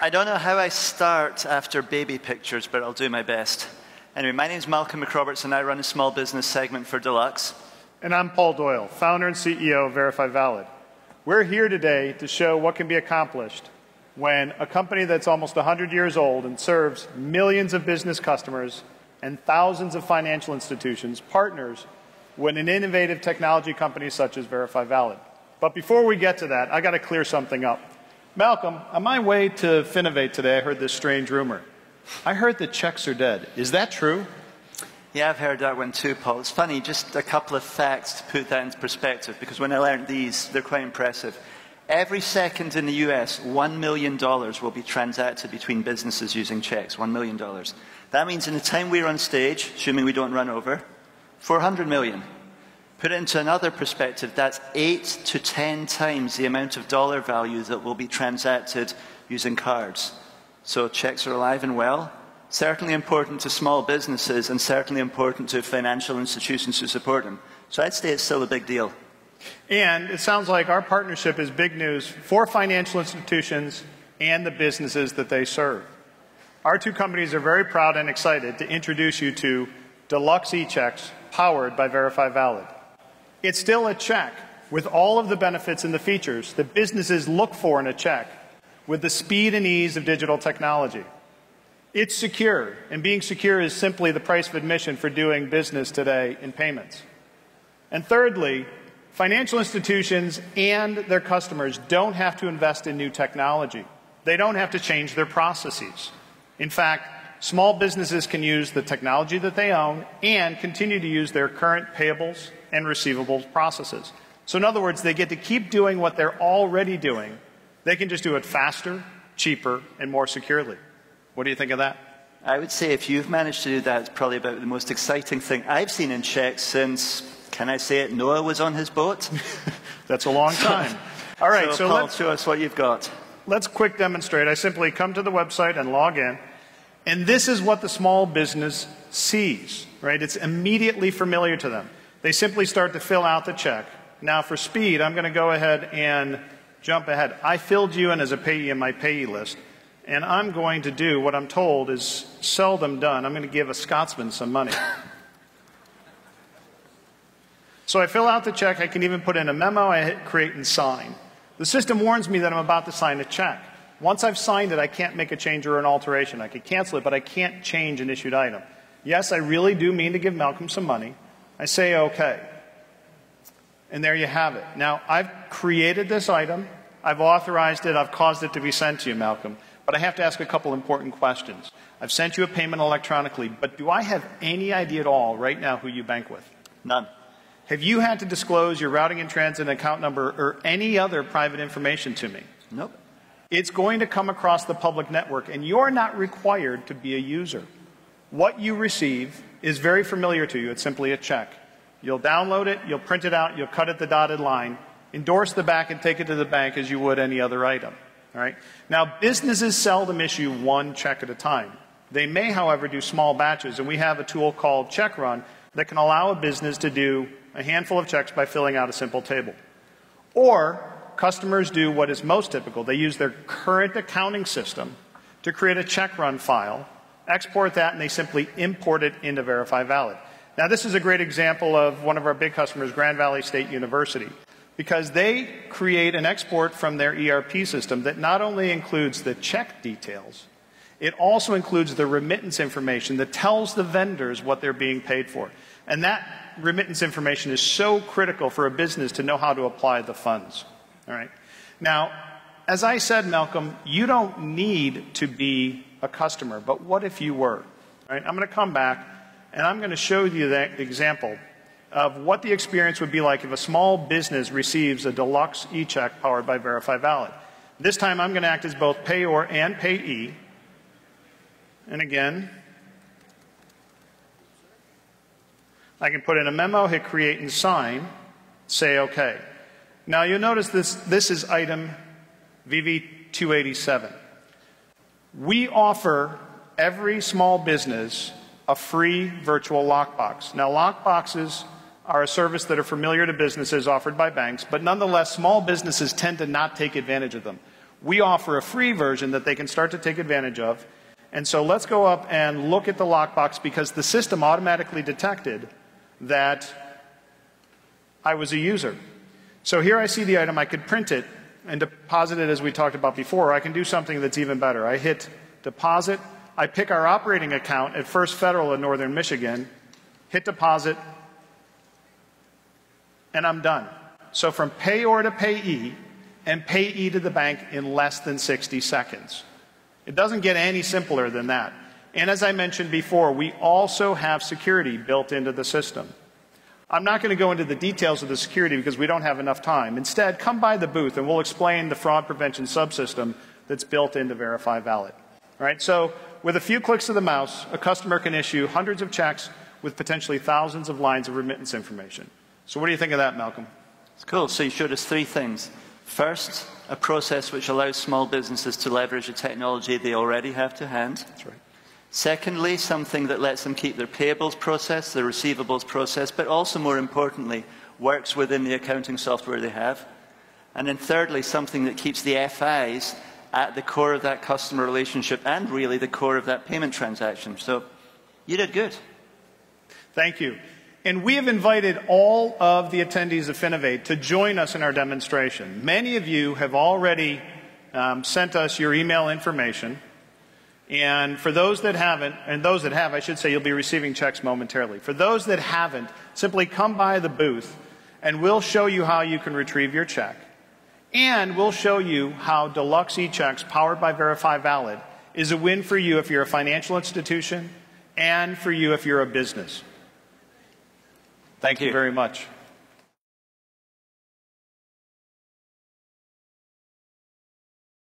I don't know how I start after baby pictures, but I'll do my best. Anyway, my name is Malcolm McRoberts, and I run a small business segment for Deluxe. And I'm Paul Doyle, founder and CEO of VerifyValid. We're here today to show what can be accomplished when a company that's almost 100 years old and serves millions of business customers and thousands of financial institutions partners with an innovative technology company such as VerifyValid. But before we get to that, I got to clear something up. Malcolm, on my way to Finovate today, I heard this strange rumor. I heard that checks are dead. Is that true? Yeah, I've heard that one too, Paul. It's funny, just a couple of facts to put that into perspective, because when I learned these, they're quite impressive. Every second in the US, $1 million will be transacted between businesses using checks, $1 million. That means in the time we're on stage, assuming we don't run over, 400 million. Put it into another perspective, that's 8 to 10 times the amount of dollar value that will be transacted using cards. So checks are alive and well. Certainly important to small businesses and certainly important to financial institutions who support them. So I'd say it's still a big deal. And it sounds like our partnership is big news for financial institutions and the businesses that they serve. Our two companies are very proud and excited to introduce you to Deluxe eChecks powered by VerifyValid. It's still a check with all of the benefits and the features that businesses look for in a check with the speed and ease of digital technology. It's secure, and being secure is simply the price of admission for doing business today in payments. And thirdly, financial institutions and their customers don't have to invest in new technology. They don't have to change their processes. In fact, small businesses can use the technology that they own and continue to use their current payables and receivables processes. So in other words, they get to keep doing what they're already doing. They can just do it faster, cheaper, and more securely. What do you think of that? I would say if you've managed to do that, it's probably about the most exciting thing I've seen in checks since, can I say it, Noah was on his boat? That's a long time. All right, so Paul, show us what you've got. Let's quick demonstrate. I simply come to the website and log in. And this is what the small business sees, right? It's immediately familiar to them. They simply start to fill out the check. Now for speed, I'm going to go ahead and jump ahead. I filled you in as a payee in my payee list. And I'm going to do what I'm told is seldom done. I'm going to give a Scotsman some money. So I fill out the check. I can even put in a memo. I hit create and sign. The system warns me that I'm about to sign a check. Once I've signed it, I can't make a change or an alteration. I could cancel it, but I can't change an issued item. Yes, I really do mean to give Malcolm some money. I say OK. And there you have it. Now, I've created this item. I've authorized it. I've caused it to be sent to you, Malcolm. But I have to ask a couple important questions. I've sent you a payment electronically, but do I have any idea at all right now who you bank with? None. Have you had to disclose your routing and transit account number or any other private information to me? Nope. It's going to come across the public network, and you're not required to be a user. What you receive is very familiar to you. It's simply a check. You'll download it, you'll print it out, you'll cut it the dotted line, endorse the back, and take it to the bank as you would any other item. All right? Now, businesses seldom issue one check at a time. They may, however, do small batches, and we have a tool called Check Run that can allow a business to do a handful of checks by filling out a simple table. Or customers do what is most typical. They use their current accounting system to create a check run file, export that, and they simply import it into VerifyValid. Now, this is a great example of one of our big customers, Grand Valley State University, because they create an export from their ERP system that not only includes the check details, it also includes the remittance information that tells the vendors what they're being paid for. And that remittance information is so critical for a business to know how to apply the funds. All right. Now, as I said, Malcolm, you don't need to be a customer, but what if you were? All right. I'm going to come back and I'm going to show you that example of what the experience would be like if a small business receives a Deluxe eCheck powered by VerifyValid. This time I'm going to act as both payor and payee. And again, I can put in a memo, hit create and sign, say OK. Now you'll notice this is item VV287. We offer every small business a free virtual lockbox. Now lockboxes are a service that are familiar to businesses offered by banks, but nonetheless small businesses tend to not take advantage of them. We offer a free version that they can start to take advantage of. And so let's go up and look at the lockbox, because the system automatically detected that I was a user. So here I see the item. I could print it and deposit it as we talked about before. I can do something that's even better. I hit deposit. I pick our operating account at First Federal in Northern Michigan, hit deposit, and I'm done. So from payor to payee and payee to the bank in less than 60 seconds. It doesn't get any simpler than that. And as I mentioned before, we also have security built into the system. I'm not going to go into the details of the security because we don't have enough time. Instead, come by the booth and we'll explain the fraud prevention subsystem that's built into VerifyValid. All right, so with a few clicks of the mouse, a customer can issue hundreds of checks with potentially thousands of lines of remittance information. So what do you think of that, Malcolm? It's cool. So you showed us three things. First, a process which allows small businesses to leverage the technology they already have to hand. That's right. Secondly, something that lets them keep their payables process, their receivables process, but also, more importantly, works within the accounting software they have. And then thirdly, something that keeps the FIs at the core of that customer relationship and really the core of that payment transaction. So you did good. Thank you. And we have invited all of the attendees of Finovate to join us in our demonstration. Many of you have already sent us your email information. And for those that haven't, and those that have, I should say, you'll be receiving checks momentarily. For those that haven't, simply come by the booth and we'll show you how you can retrieve your check. And we'll show you how Deluxe eChecks, powered by VerifyValid, is a win for you if you're a financial institution and for you if you're a business. Thank you very much.